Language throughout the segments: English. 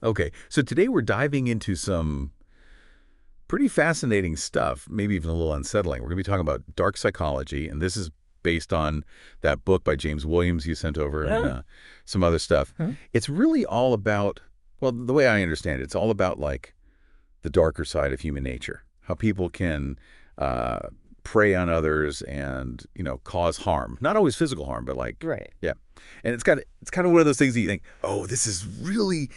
Okay, so today we're diving into some pretty fascinating stuff, maybe even a little unsettling. We're going to be talking about dark psychology, and this is based on that book by James Williams you sent over and Yeah. some other stuff. Huh? It's really all about, well, the way I understand it, it's all about like the darker side of human nature, how people can uh, prey on others and, cause harm. Not always physical harm, but like, Right. yeah. And it's kind of one of those things that you think, oh, this is really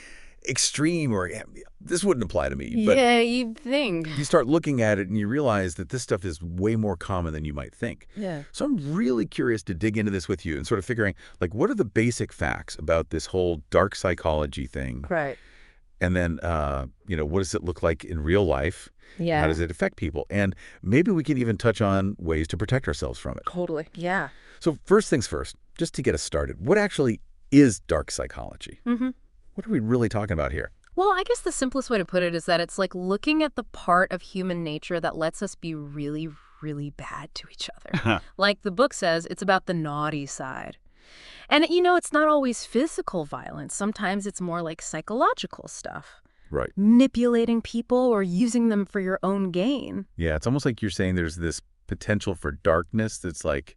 extreme, or yeah, this wouldn't apply to me. But Yeah, you'd think. you start looking at it and you realize that this stuff is way more common than you might think. Yeah. So I'm really curious to dig into this with you and sort of figuring, like, what are the basic facts about this whole dark psychology thing? Right. And then, what does it look like in real life? How Yeah. does it affect people? And maybe we can even touch on ways to protect ourselves from it. Totally. Yeah. So first things first, just to get us started, what actually is dark psychology? Mm-hmm. What are we really talking about here? Well, I guess the simplest way to put it is that it's like looking at the part of human nature that lets us be really, really bad to each other. Like the book says, it's about the naughty side. And, it's not always physical violence. Sometimes it's more like psychological stuff. Right. Manipulating people or using them for your own gain. Yeah, it's almost like you're saying there's this potential for darkness that's like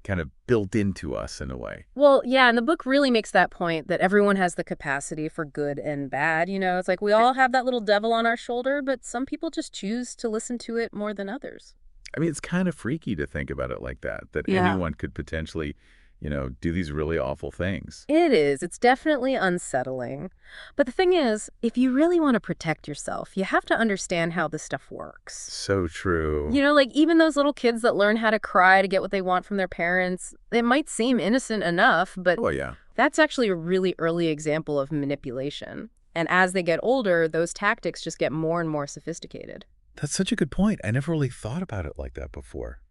kind of built into us in a way. Well, yeah, and the book really makes that point that everyone has the capacity for good and bad. It's like we all have that little devil on our shoulder, but some people just choose to listen to it more than others. I mean, it's kind of freaky to think about it like that Yeah. anyone could potentially, do these really awful things. It is. It's definitely unsettling. But the thing is, if you really want to protect yourself, you have to understand how this stuff works. So true. Like even those little kids that learn how to cry to get what they want from their parents, it might seem innocent enough, but Oh, yeah. that's actually a really early example of manipulation. And as they get older, those tactics just get more and more sophisticated. That's such a good point. I never really thought about it like that before.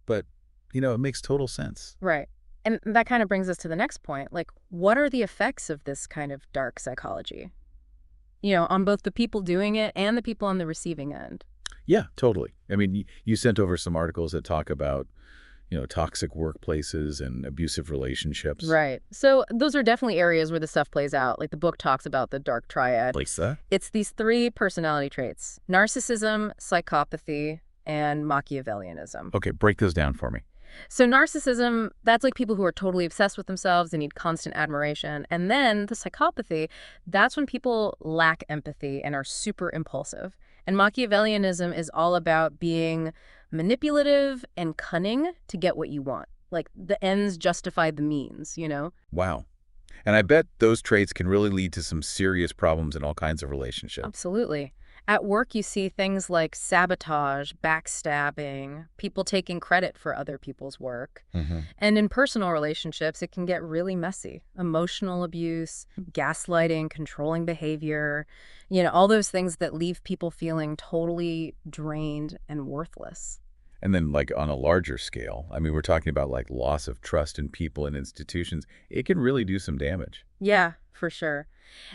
But, it makes total sense. Right. And that kind of brings us to the next point. Like, what are the effects of this kind of dark psychology? On both the people doing it and the people on the receiving end. Yeah, totally. I mean, you sent over some articles that talk about, toxic workplaces and abusive relationships. Right. So those are definitely areas where the stuff plays out. Like the book talks about the dark triad. Lisa? It's these three personality traits: narcissism, psychopathy, and Machiavellianism. Okay, break those down for me. So narcissism, that's like people who are totally obsessed with themselves and need constant admiration. And then the psychopathy, that's when people lack empathy and are super impulsive. And Machiavellianism is all about being manipulative and cunning to get what you want. Like the ends justify the means. Wow. And I bet those traits can really lead to some serious problems in all kinds of relationships. Absolutely. At work, you see things like sabotage, backstabbing, people taking credit for other people's work. Mm-hmm. And in personal relationships, it can get really messy. Emotional abuse, gaslighting, controlling behavior, all those things that leave people feeling totally drained and worthless. And then, like, on a larger scale, I mean, we're talking about, like, loss of trust in people and institutions. It can really do some damage. Yeah, for sure.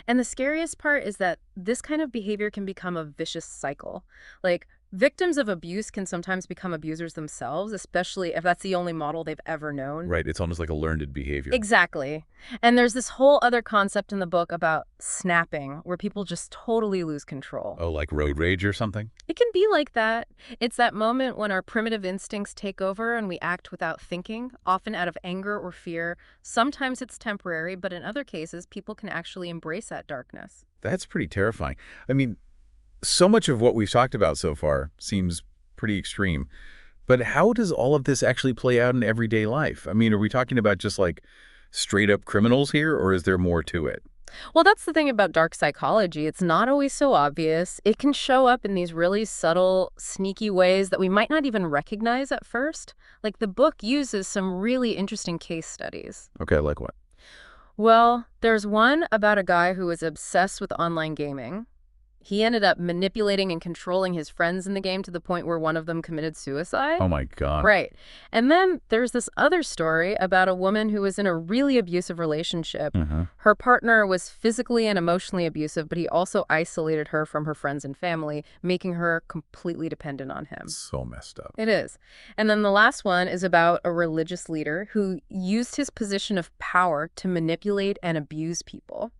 And the scariest part is that this kind of behavior can become a vicious cycle. Like, victims of abuse can sometimes become abusers themselves, especially if that's the only model they've ever known. Right. It's almost like a learned behavior. Exactly. And there's this whole other concept in the book about snapping, where people just totally lose control. Oh, like road rage or something? It can be like that. It's that moment when our primitive instincts take over and we act without thinking, often out of anger or fear. Sometimes it's temporary, but in other cases, people can actually embrace that darkness. That's pretty terrifying. I mean, so much of what we've talked about so far seems pretty extreme. But how does all of this actually play out in everyday life? I mean, are we talking about just like straight up criminals here, or is there more to it? Well, that's the thing about dark psychology. It's not always so obvious. It can show up in these really subtle, sneaky ways that we might not even recognize at first. Like the book uses some really interesting case studies. Okay, like what? Well, there's one about a guy who was obsessed with online gaming. He ended up manipulating and controlling his friends in the game to the point where one of them committed suicide. Oh, my God. Right. And then there's this other story about a woman who was in a really abusive relationship. Uh-huh. Her partner was physically and emotionally abusive, but he also isolated her from her friends and family, making her completely dependent on him. So messed up. It is. And then the last one is about a religious leader who used his position of power to manipulate and abuse people.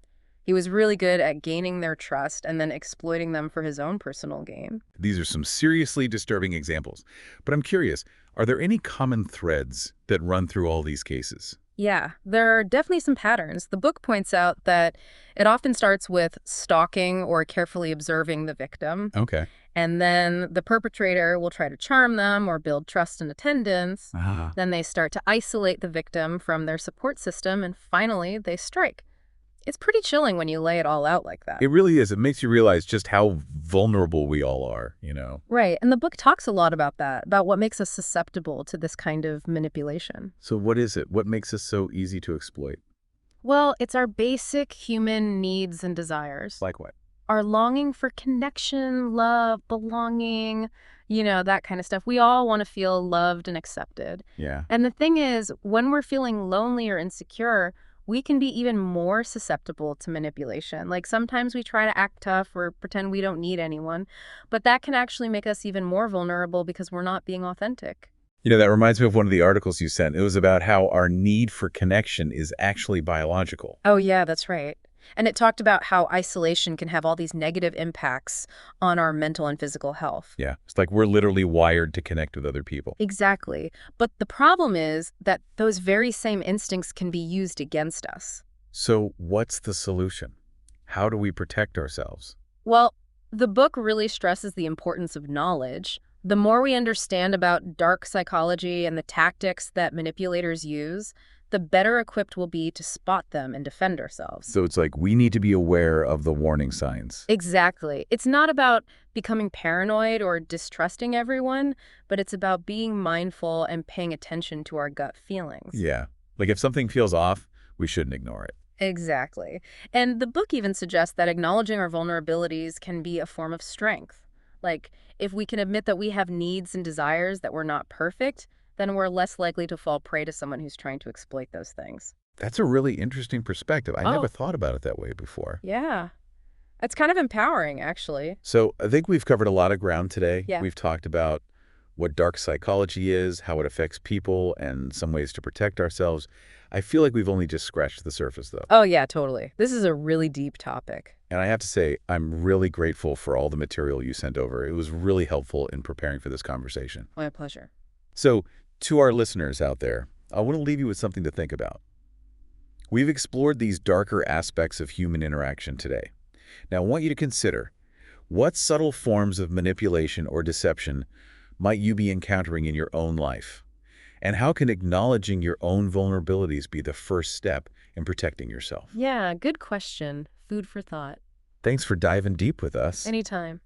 He was really good at gaining their trust and then exploiting them for his own personal gain. These are some seriously disturbing examples. But I'm curious, are there any common threads that run through all these cases? Yeah, there are definitely some patterns. The book points out that it often starts with stalking or carefully observing the victim, Okay. and then the perpetrator will try to charm them or build trust and attendance. Ah. Then they start to isolate the victim from their support system, and finally, they strike. It's pretty chilling when you lay it all out like that. It really is. It makes you realize just how vulnerable we all are. Right, and the book talks a lot about that, about what makes us susceptible to this kind of manipulation. So what is it? What makes us so easy to exploit? Well, it's our basic human needs and desires. Like what? Our longing for connection, love, belonging, that kind of stuff. We all want to feel loved and accepted. Yeah. And the thing is, when we're feeling lonely or insecure, we can be even more susceptible to manipulation. Like sometimes we try to act tough or pretend we don't need anyone, but that can actually make us even more vulnerable because we're not being authentic. That reminds me of one of the articles you sent. It was about how our need for connection is actually biological. Oh, yeah, that's right. And it talked about how isolation can have all these negative impacts on our mental and physical health. Yeah. It's like we're literally wired to connect with other people. Exactly. But the problem is that those very same instincts can be used against us. So what's the solution? How do we protect ourselves? Well, the book really stresses the importance of knowledge. The more we understand about dark psychology and the tactics that manipulators use, the better equipped we'll be to spot them and defend ourselves. So it's like we need to be aware of the warning signs. Exactly. It's not about becoming paranoid or distrusting everyone, but it's about being mindful and paying attention to our gut feelings. Yeah. Like if something feels off, we shouldn't ignore it. Exactly. And the book even suggests that acknowledging our vulnerabilities can be a form of strength. Like, if we can admit that we have needs and desires that we're not perfect, then we're less likely to fall prey to someone who's trying to exploit those things. That's a really interesting perspective. I never thought about it that way before. Yeah. It's kind of empowering, actually. So I think we've covered a lot of ground today. Yeah. We've talked about what dark psychology is, how it affects people, and some ways to protect ourselves. I feel like we've only just scratched the surface, though. Oh, yeah, totally. This is a really deep topic. And I have to say, I'm really grateful for all the material you sent over. It was really helpful in preparing for this conversation. My pleasure. So, to our listeners out there, I want to leave you with something to think about. We've explored these darker aspects of human interaction today. Now, I want you to consider, what subtle forms of manipulation or deception might you be encountering in your own life? And how can acknowledging your own vulnerabilities be the first step in protecting yourself? Yeah, good question. Food for thought. Thanks for diving deep with us. Anytime.